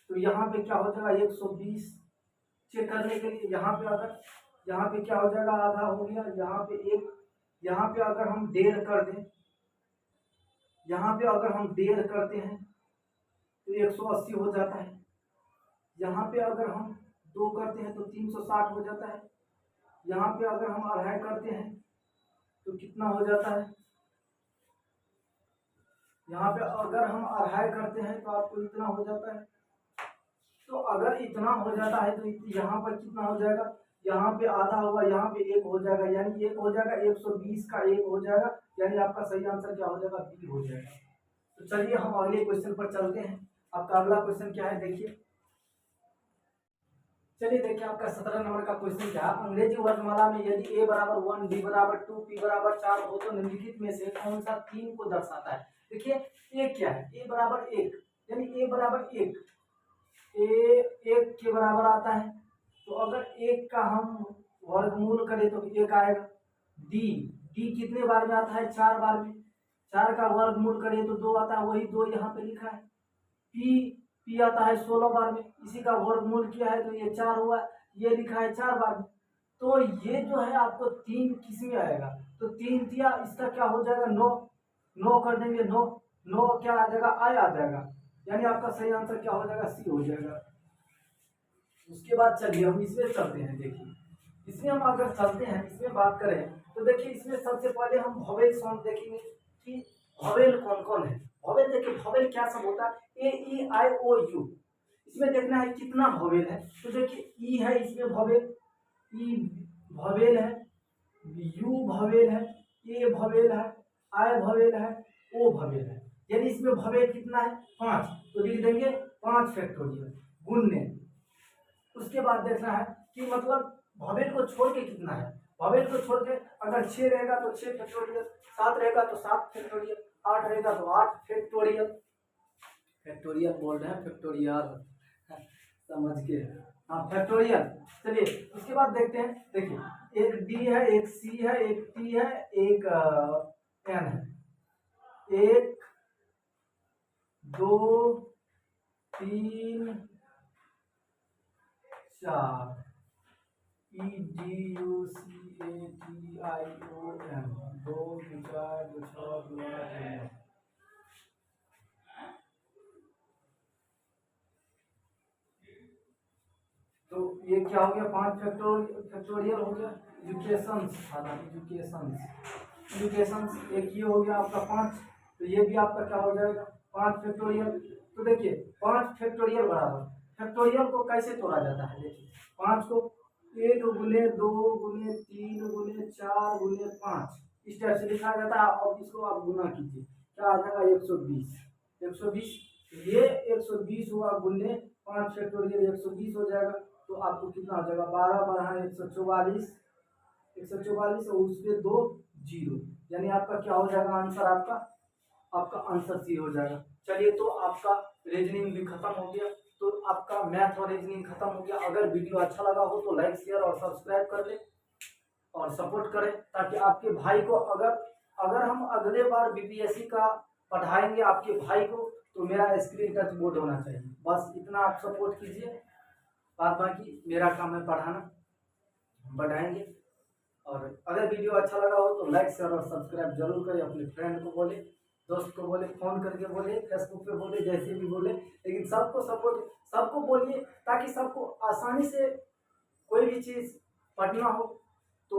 तो यहाँ पे क्या हो जाएगा 120 चेक करने के लिए, यहाँ पे अगर यहाँ पे क्या हो जाएगा आधा हो गया, यहाँ पे एक, यहाँ पे अगर हम 1.5 कर दें, यहाँ पे अगर हम 1.5 करते हैं तो 180 हो जाता है, यहाँ पे अगर हम 2 करते हैं तो 360 हो जाता है, यहाँ पे अगर हम 2.5 करते हैं तो कितना हो जाता है, यहाँ पे अगर हम 2.5 करते हैं तो आपको इतना हो जाता है। तो अगर इतना हो जाता है तो यहाँ पर कितना हो जाएगा, यहाँ पे आधा होगा, यहाँ पे 1 हो जाएगा, यानी 1 हो जाएगा, 120 का 1 हो जाएगा, यानी आपका सही आंसर क्या हो जाएगा बी हो जाएगा। तो चलिए हम अगले क्वेश्चन पर चलते हैं। आपका अगला क्वेश्चन क्या है देखिए, चलिए देखिए आपका 17 नंबर का क्वेश्चन क्या है, अंग्रेजी वर्णमाला में यदि a बराबर 1, b बराबर 2, p बराबर 4 हो तो निम्नलिखित में से कौन सा 3 को दर्शाता है। देखिए a क्या है, a बराबर 1, यानी a बराबर 1, a 1 के बराबर आता है, तो अगर 1 का हम वर्गमूल करें तो 1 आएगा। d d कितने बार में आता है 4 बार में, 4 का वर्गमूल करें तो 2 आता है, वही 2 यहाँ पे लिखा है। p आता है 16 बार में, इसी का वर्गमूल किया है तो ये 4 हुआ, ये लिखा है 4 बार में। तो ये जो है आपको 3 किस में आएगा, तो 3 दिया, इसका क्या हो जाएगा 9, 9 कर देंगे, 9 9 क्या आ जाएगा, आई आ जाएगा, यानी आपका सही आंसर क्या हो जाएगा, सी हो जाएगा। उसके बाद चलिए हम इसमें चलते हैं। देखिए इसमें हम अगर चलते हैं, इसमें बात करें तो देखिए इसमें सबसे पहले हम वोवेल साउंड देखेंगे कि वोवेल कौन कौन है। वोवेल देखिए, वोवेल क्या सब होता है, ए ई आई ओ यू, इसमें देखना है कितना वोवेल है। तो देखिए ई है इसमें वोवेल, ई वोवेल है, यू वोवेल है, ए वोवेल है, आई वोवेल है, ओ वोवेल है, यानी इसमें वोवेल कितना है 5, तो लिख देंगे 5 फैक्टोरियल गुणने। उसके बाद देखना है कि मतलब वोवेल को छोड़ के कितना है, वोवेल को छोड़ के अगर 6 रहेगा तो 6 फैक्टोरियल, 7 रहेगा तो 7 फैक्टोरियल, 8 रहेगा तो 8 फैक्टोरियल, फैक्टोरियल बोल रहे हैं, फैक्टोरियल समझ के, हाँ फैक्टोरियल। चलिए उसके बाद देखते हैं, देखिए एक डी है, एक सी है, एक टी है, एक एन है, 1 2 3 4 E D U C A T I O N, 2 4 6 2 तो ये क्या हो गया 5 फैक्टोरियल हो गया। एजुकेशंस, एजुकेशंस एक ये हो गया आपका 5, तो ये भी आपका क्या हो जाएगा 5 फैक्टोरियल। तो देखिए 5 फैक्टोरियल बराबर, फैक्टोरियल को कैसे तोड़ा जाता है, देखिए 5 को 1 गुने 2 गुने 3 गुने 4 गुने 5 इस टाइप से लिखा जाता है, और इसको आप गुना कीजिए, क्या आ जाएगा 120, 120, ये 120 हुआ गुने 5 फैक्टोरियल 120 हो जाएगा। तो आपको कितना हो जाएगा 12 12 144, 144 और उस पर 2 जीरो, यानी आपका क्या हो जाएगा आंसर, आपका आंसर सी हो जाएगा। चलिए तो आपका रीजनिंग भी खत्म हो गया, तो आपका मैथ और रीजनिंग खत्म हो गया। अगर वीडियो अच्छा लगा हो तो लाइक शेयर और सब्सक्राइब कर ले और सपोर्ट करें, ताकि आपके भाई को अगर हम अगले बार बीपीएससी का पढ़ाएंगे आपके भाई को, तो मेरा स्क्रीन टच बोर्ड होना चाहिए, बस इतना आप सपोर्ट कीजिए। बाद बाकी मेरा काम है पढ़ाना, बढ़ाएंगे। और अगर वीडियो अच्छा लगा हो तो लाइक शेयर और सब्सक्राइब जरूर करें, अपने फ्रेंड को बोले, दोस्त को बोले, फोन करके बोले, फेसबुक पे बोले, जैसे भी बोले, लेकिन सबको सपोर्ट, सबको बोलिए, ताकि सबको आसानी से कोई भी चीज़ पढ़ना हो तो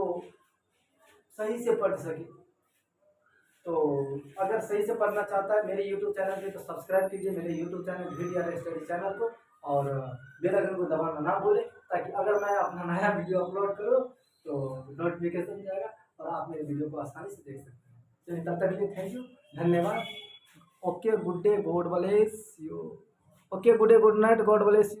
सही से पढ़ सके। तो अगर सही से पढ़ना चाहता है मेरे यूट्यूब चैनल पे तो सब्सक्राइब कीजिए मेरे YouTube channel VDR study channel को, और बेल आइकन को दबाना ना भूलें, ताकि अगर मैं अपना नया वीडियो अपलोड करूँ तो नोटिफिकेशन जाएगा और आप मेरे वीडियो को आसानी से देख सकते हैं। चलिए तब तक के लिए थैंक यू, धन्यवाद। Okay good day, God bless you. Okay good day, good night, God bless you.